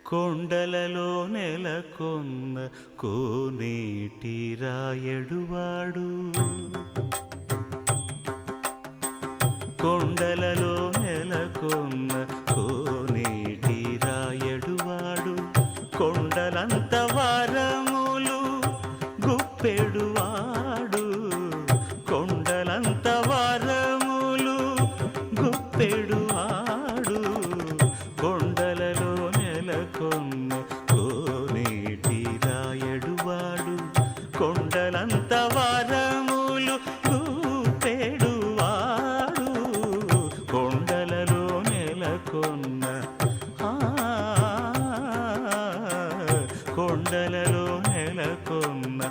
కొండలలో నెలకొన్న కోనేటి రాయడువాడు కొండలలో నెలకొన్న కోనేటి రాయడువాడు కొండలంత వారములు గుప్పెడువాడు కొండలంత వారములు గుప్పెడువాడు కొండలలో నెలకొన్న కోనేటి రాయడువాడు కొండలంత వారములు గుప్పెడువాడు కొండలలో నెలకొన్న కొండలలో నెలకొన్న